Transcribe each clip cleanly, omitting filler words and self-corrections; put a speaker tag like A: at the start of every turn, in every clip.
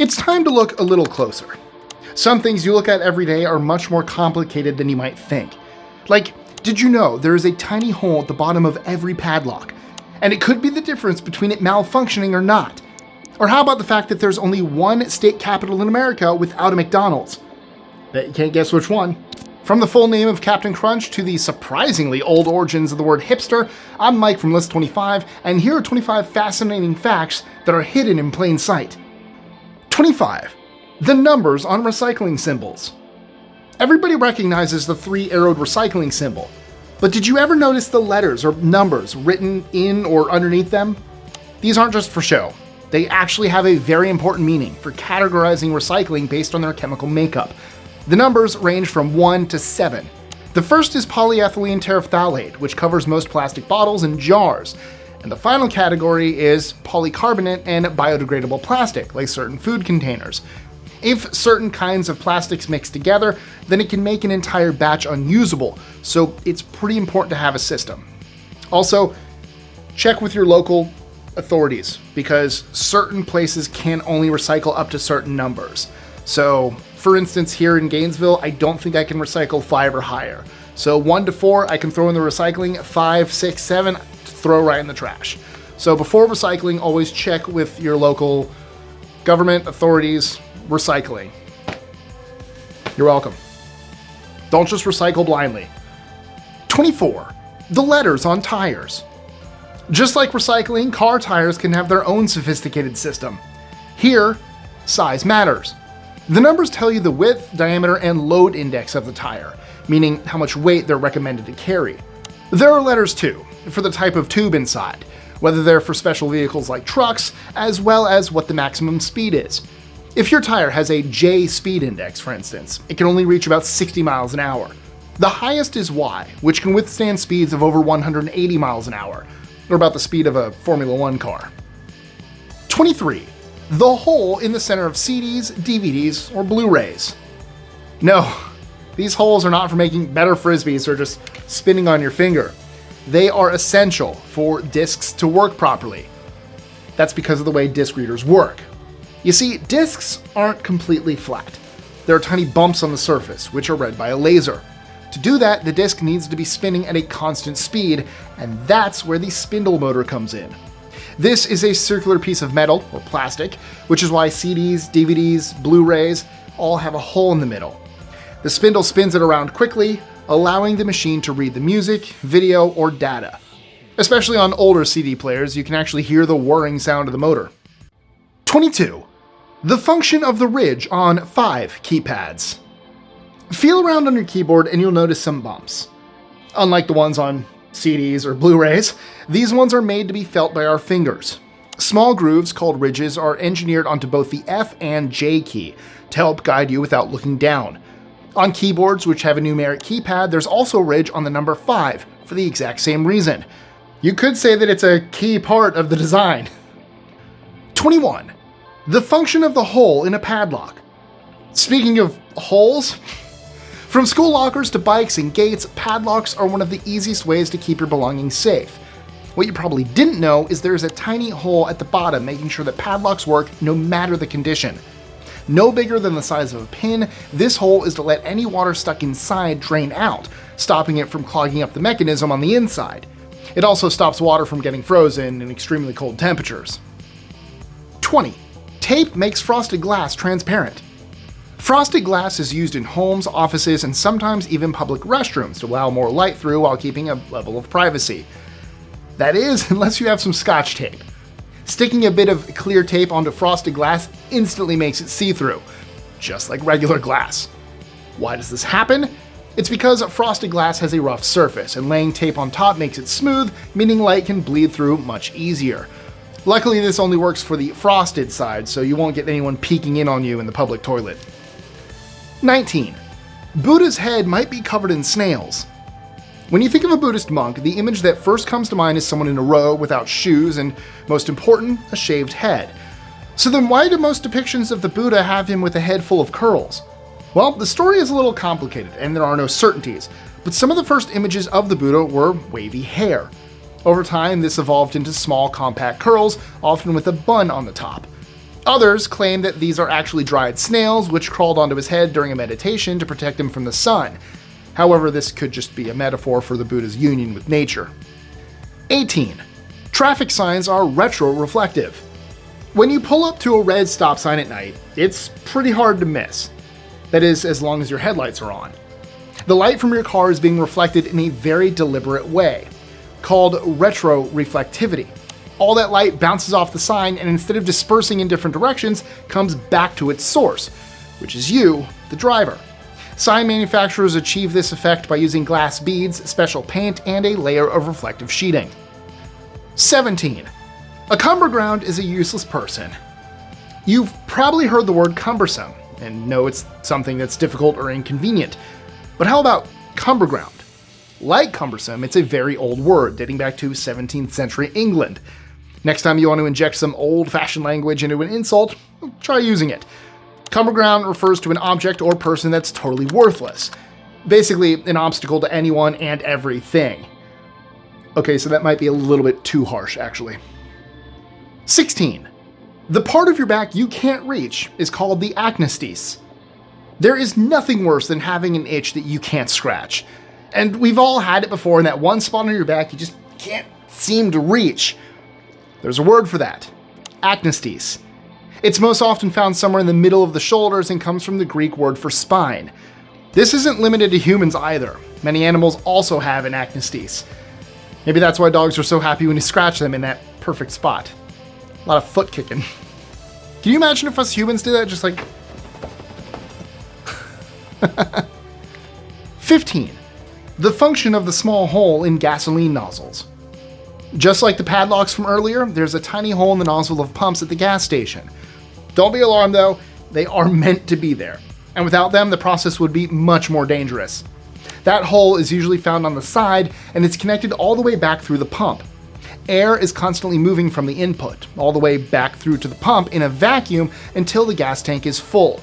A: It's time to look a little closer. Some things you look at every day are much more complicated than you might think. Like, did you know there is a tiny hole at the bottom of every padlock? And it could be the difference between it malfunctioning or not. Or how about the fact that there's only one state capital in America without a McDonald's? Bet you can't guess which one. From the full name of Captain Crunch to the surprisingly old origins of the word hipster, I'm Mike from List 25, and here are 25 fascinating facts that are hidden in plain sight. 25. The numbers on recycling symbols. Everybody recognizes the three-arrowed recycling symbol, but did you ever notice the letters or numbers written in or underneath them? These aren't just for show. They actually have a very important meaning for categorizing recycling based on their chemical makeup. The numbers range from 1 to 7. The first is polyethylene terephthalate, which covers most plastic bottles and jars. And the final category is polycarbonate and biodegradable plastic, like certain food containers. If certain kinds of plastics mix together, then it can make an entire batch unusable, so it's pretty important to have a system. Also, check with your local authorities, because certain places can only recycle up to certain numbers. So, for instance, here in Gainesville, I don't think I can recycle 5 or higher. So 1 to 4, I can throw in the recycling, 5, 6, 7, throw right in the trash. So before recycling, always check with your local government authorities. Recycling. You're welcome. Don't just recycle blindly. 24. The letters on tires. Just like recycling, car tires can have their own sophisticated system. Here, size matters. The numbers tell you the width, diameter, and load index of the tire, meaning how much weight they're recommended to carry. There are letters too, for the type of tube inside, whether they're for special vehicles like trucks, as well as what the maximum speed is. If your tire has a J speed index, for instance, it can only reach about 60 miles an hour. The highest is Y, which can withstand speeds of over 180 miles an hour, or about the speed of a Formula One car. 23. The hole in the center of CDs, DVDs, or Blu-rays. No, these holes are not for making better frisbees or just spinning on your finger. They are essential for discs to work properly. That's because of the way disc readers work. You see, discs aren't completely flat. There are tiny bumps on the surface, which are read by a laser. To do that, the disc needs to be spinning at a constant speed, and that's where the spindle motor comes in. This is a circular piece of metal, or plastic, which is why CDs, DVDs, Blu-rays all have a hole in the middle. The spindle spins it around quickly, allowing the machine to read the music, video, or data. Especially on older CD players, you can actually hear the whirring sound of the motor. 22. The function of the ridge on 5 keypads. Feel around on your keyboard and you'll notice some bumps. Unlike the ones on CDs or Blu-rays, these ones are made to be felt by our fingers. Small grooves called ridges are engineered onto both the F and J key to help guide you without looking down. On keyboards which have a numeric keypad, there's also a ridge on the number 5 for the exact same reason. You could say that it's a key part of the design. 21. The function of the hole in a padlock. Speaking of holes, from school lockers to bikes and gates, padlocks are one of the easiest ways to keep your belongings safe. What you probably didn't know is there's a tiny hole at the bottom making sure that padlocks work no matter the condition. No bigger than the size of a pin, this hole is to let any water stuck inside drain out, stopping it from clogging up the mechanism on the inside. It also stops water from getting frozen in extremely cold temperatures. 20. Tape makes frosted glass transparent. Frosted glass is used in homes, offices, and sometimes even public restrooms to allow more light through while keeping a level of privacy. That is, unless you have some Scotch tape. Sticking a bit of clear tape onto frosted glass instantly makes it see-through, just like regular glass. Why does this happen? It's because frosted glass has a rough surface, and laying tape on top makes it smooth, meaning light can bleed through much easier. Luckily, this only works for the frosted side, so you won't get anyone peeking in on you in the public toilet. 19. Buddha's head might be covered in snails. When you think of a Buddhist monk, the image that first comes to mind is someone in a robe without shoes and, most important, a shaved head. So then why do most depictions of the Buddha have him with a head full of curls? Well, the story is a little complicated and there are no certainties, but some of the first images of the Buddha were wavy hair. Over time, this evolved into small, compact curls, often with a bun on the top. Others claim that these are actually dried snails, which crawled onto his head during a meditation to protect him from the sun. However, this could just be a metaphor for the Buddha's union with nature. 18. Traffic signs are retroreflective. When you pull up to a red stop sign at night, it's pretty hard to miss. That is, as long as your headlights are on. The light from your car is being reflected in a very deliberate way, called retroreflectivity. All that light bounces off the sign and instead of dispersing in different directions, comes back to its source, which is you, the driver. Sign manufacturers achieve this effect by using glass beads, special paint, and a layer of reflective sheeting. 17. A cumberground is a useless person. You've probably heard the word cumbersome, and know it's something that's difficult or inconvenient. But how about cumberground? Like cumbersome, it's a very old word dating back to 17th century England. Next time you want to inject some old-fashioned language into an insult, try using it. Cumberground refers to an object or person that's totally worthless. Basically, an obstacle to anyone and everything. Okay, so that might be a little bit too harsh, actually. 16. The part of your back you can't reach is called the acnestis. There is nothing worse than having an itch that you can't scratch. And we've all had it before in that one spot on your back you just can't seem to reach. There's a word for that. Acnestis. It's most often found somewhere in the middle of the shoulders and comes from the Greek word for spine. This isn't limited to humans either. Many animals also have an acnestis. Maybe that's why dogs are so happy when you scratch them in that perfect spot. A lot of foot kicking. Can you imagine if us humans did that? Just like... 15. The function of the small hole in gasoline nozzles. Just like the padlocks from earlier, there's a tiny hole in the nozzle of pumps at the gas station. Don't be alarmed though, they are meant to be there. And without them, the process would be much more dangerous. That hole is usually found on the side, and it's connected all the way back through the pump. Air is constantly moving from the input, all the way back through to the pump in a vacuum until the gas tank is full.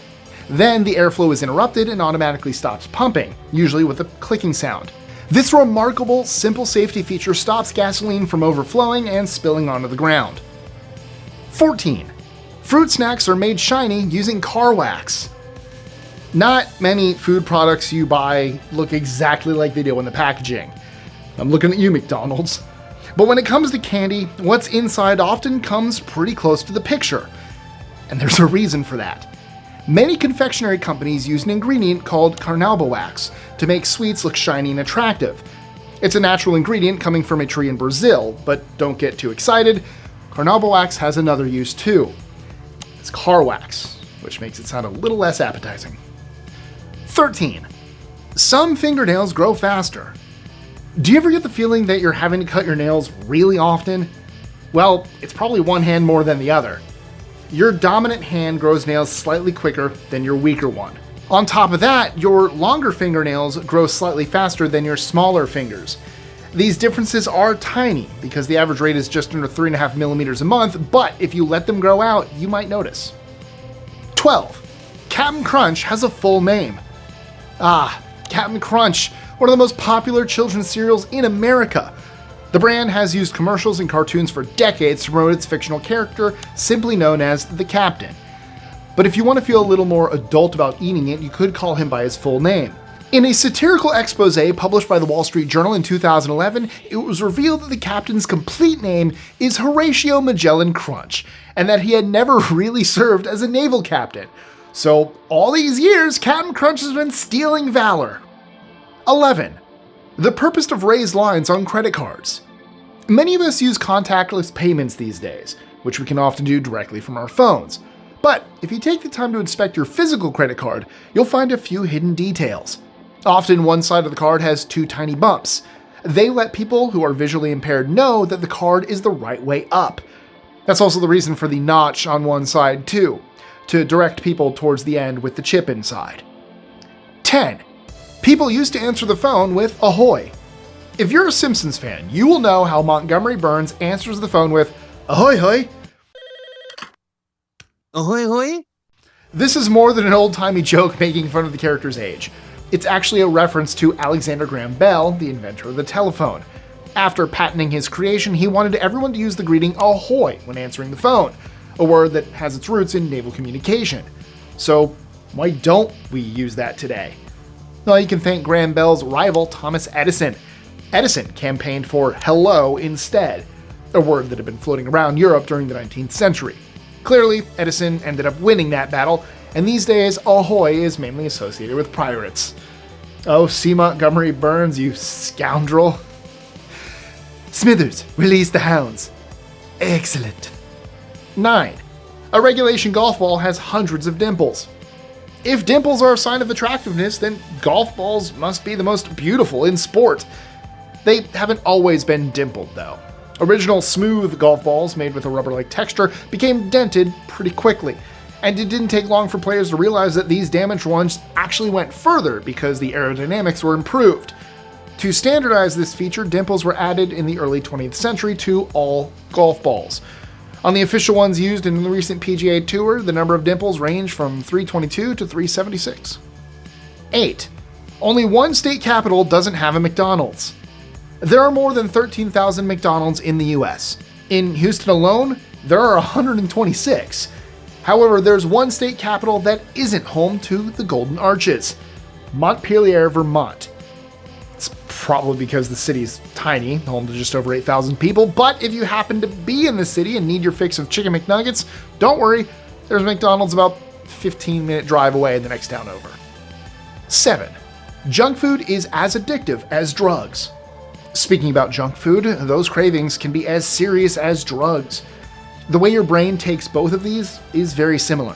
A: Then the airflow is interrupted and automatically stops pumping, usually with a clicking sound. This remarkable, simple safety feature stops gasoline from overflowing and spilling onto the ground. 14. Fruit snacks are made shiny using car wax. Not many food products you buy look exactly like they do in the packaging. I'm looking at you, McDonald's. But when it comes to candy, what's inside often comes pretty close to the picture. And there's a reason for that. Many confectionery companies use an ingredient called carnauba wax to make sweets look shiny and attractive. It's a natural ingredient coming from a tree in Brazil, but don't get too excited. Carnauba wax has another use too. It's car wax, which makes it sound a little less appetizing. 13. Some fingernails grow faster. Do you ever get the feeling that you're having to cut your nails really often? Well, it's probably one hand more than the other. Your dominant hand grows nails slightly quicker than your weaker one. On top of that, your longer fingernails grow slightly faster than your smaller fingers. These differences are tiny because the average rate is just under 3.5 millimeters a month, but if you let them grow out, you might notice. 12. Cap'n Crunch has a full name. Cap'n Crunch, one of the most popular children's cereals in America. The brand has used commercials and cartoons for decades to promote its fictional character, simply known as the Captain. But if you want to feel a little more adult about eating it, you could call him by his full name. In a satirical expose published by the Wall Street Journal in 2011, it was revealed that the Captain's complete name is Horatio Magellan Crunch, and that he had never really served as a naval captain. So all these years, Captain Crunch has been stealing valor. 11. The purpose of raised lines on credit cards. Many of us use contactless payments these days, which we can often do directly from our phones. But if you take the time to inspect your physical credit card, you'll find a few hidden details. Often one side of the card has two tiny bumps. They let people who are visually impaired know that the card is the right way up. That's also the reason for the notch on one side too, to direct people towards the end with the chip inside. 10. People used to answer the phone with ahoy. If you're a Simpsons fan, you will know how Montgomery Burns answers the phone with ahoy hoy.
B: Ahoy hoy?
A: This is more than an old-timey joke making fun of the character's age. It's actually a reference to Alexander Graham Bell, the inventor of the telephone. After patenting his creation, he wanted everyone to use the greeting ahoy when answering the phone. a word that has its roots in naval communication. So why don't we use that today? Well, you can thank Graham Bell's rival Thomas Edison. Edison campaigned for hello instead, a word that had been floating around Europe during the 19th century. Clearly, Edison ended up winning that battle, and these days, ahoy is mainly associated with pirates. Oh, C. Montgomery Burns, you scoundrel. Smithers, release the hounds. Excellent. 9. A regulation golf ball has hundreds of dimples. If dimples are a sign of attractiveness, then golf balls must be the most beautiful in sport. They haven't always been dimpled, though. Original smooth golf balls made with a rubber-like texture became dented pretty quickly, and it didn't take long for players to realize that these damaged ones actually went further because the aerodynamics were improved. To standardize this feature, dimples were added in the early 20th century to all golf balls. On the official ones used in the recent PGA Tour, the number of dimples ranged from 322 to 376. 8. Only one state capital doesn't have a McDonald's. There are more than 13,000 McDonald's in the US. In Houston alone, there are 126. However, there's one state capital that isn't home to the Golden Arches: Montpelier, Vermont. It's probably because the city's tiny, home to just over 8,000 people, but if you happen to be in the city and need your fix of chicken McNuggets, don't worry, there's McDonald's about 15-minute drive away in the next town over. 7. Junk food is as addictive as drugs. Speaking about junk food, those cravings can be as serious as drugs. The way your brain takes both of these is very similar.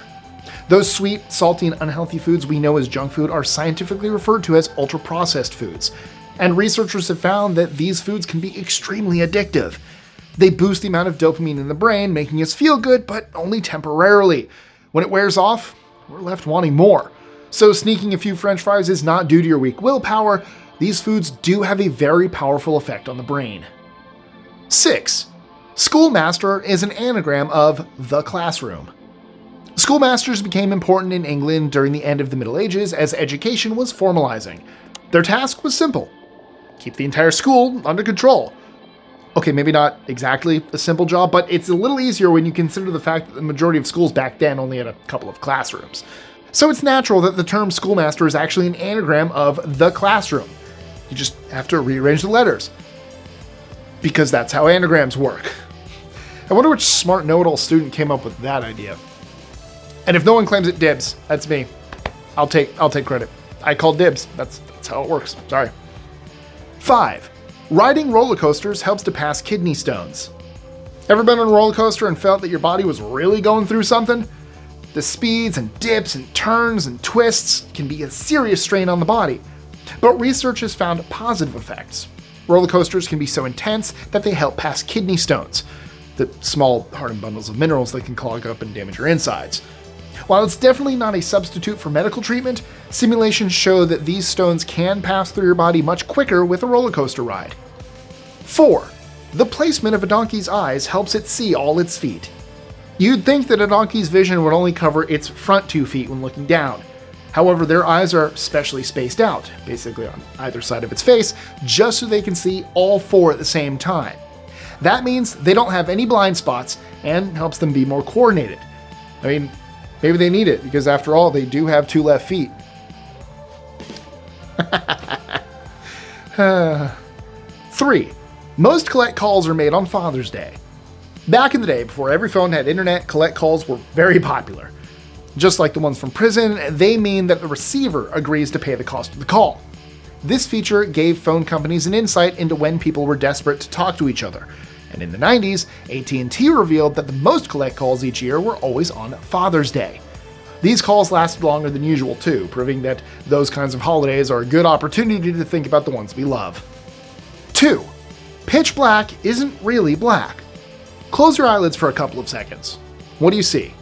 A: Those sweet, salty, and unhealthy foods we know as junk food are scientifically referred to as ultra-processed foods, and researchers have found that these foods can be extremely addictive. They boost the amount of dopamine in the brain, making us feel good, but only temporarily. When it wears off, we're left wanting more. So sneaking a few French fries is not due to your weak willpower. These foods do have a very powerful effect on the brain. 6. Schoolmaster is an anagram of the classroom. Schoolmasters became important in England during the end of the Middle Ages as education was formalizing. Their task was simple: keep the entire school under control. Okay, maybe not exactly a simple job, but it's a little easier when you consider the fact that the majority of schools back then only had a couple of classrooms. So it's natural that the term schoolmaster is actually an anagram of the classroom. You just have to rearrange the letters, because that's how anagrams work. I wonder which smart know-it-all student came up with that idea. And if no one claims it, dibs. That's me. I'll take credit. I called dibs. That's how it works. Sorry. 5. Riding roller coasters helps to pass kidney stones. Ever been on a roller coaster and felt that your body was really going through something? The speeds and dips and turns and twists can be a serious strain on the body. But research has found positive effects. Roller coasters can be so intense that they help pass kidney stones, the small hardened bundles of minerals that can clog up and damage your insides. While it's definitely not a substitute for medical treatment, simulations show that these stones can pass through your body much quicker with a roller coaster ride. 4. The placement of a donkey's eyes helps it see all its feet. You'd think that a donkey's vision would only cover its front 2 feet when looking down. However, their eyes are specially spaced out, basically on either side of its face, just so they can see all 4 at the same time. That means they don't have any blind spots and helps them be more coordinated. I mean, maybe they need it, because after all, they do have 2 left feet. 3. Most collect calls are made on Father's Day. Back in the day, before every phone had internet, collect calls were very popular. Just like the ones from prison, they mean that the receiver agrees to pay the cost of the call. This feature gave phone companies an insight into when people were desperate to talk to each other. And in the 90s, AT&T revealed that the most collect calls each year were always on Father's Day. These calls lasted longer than usual too, proving that those kinds of holidays are a good opportunity to think about the ones we love. 2. Pitch black isn't really black. Close your eyelids for a couple of seconds. What do you see?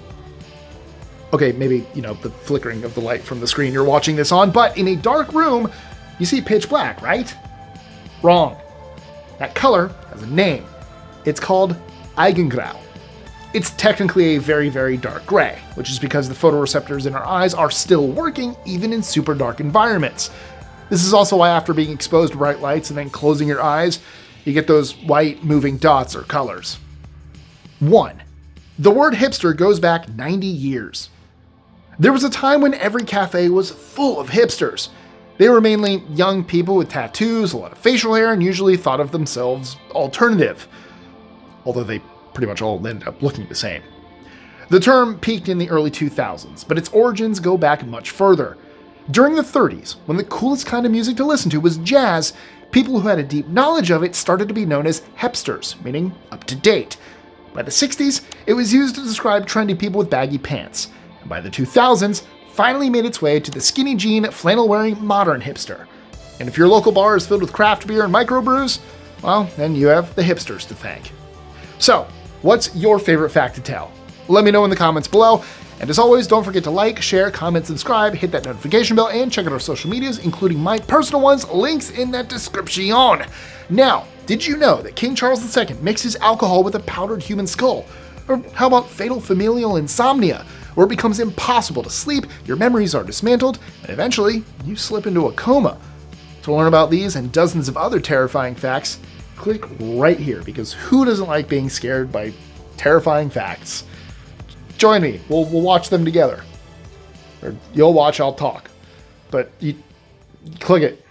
A: Okay, maybe, the flickering of the light from the screen you're watching this on, but in a dark room, you see pitch black, right? Wrong. That color has a name. It's called Eigengrau. It's technically a very, very dark gray, which is because the photoreceptors in our eyes are still working even in super dark environments. This is also why after being exposed to bright lights and then closing your eyes, you get those white moving dots or colors. 1. The word hipster goes back 90 years. There was a time when every cafe was full of hipsters. They were mainly young people with tattoos, a lot of facial hair, and usually thought of themselves alternative. Although they pretty much all ended up looking the same. The term peaked in the early 2000s, but its origins go back much further. During the 30s, when the coolest kind of music to listen to was jazz, people who had a deep knowledge of it started to be known as hipsters, meaning up to date. By the 60s, it was used to describe trendy people with baggy pants. And by the 2000s, finally made its way to the skinny jean, flannel-wearing modern hipster. And if your local bar is filled with craft beer and microbrews, well, then you have the hipsters to thank. So, what's your favorite fact to tell? Let me know in the comments below. And as always, don't forget to like, share, comment, subscribe, hit that notification bell, and check out our social medias, including my personal ones, links in that description. Now, did you know that King Charles II mixes alcohol with a powdered human skull? Or how about fatal familial insomnia, where it becomes impossible to sleep, your memories are dismantled, and eventually you slip into a coma? To learn about these and dozens of other terrifying facts, click right here, because who doesn't like being scared by terrifying facts? Join me. We'll watch them together. Or you'll watch, I'll talk. But you click it.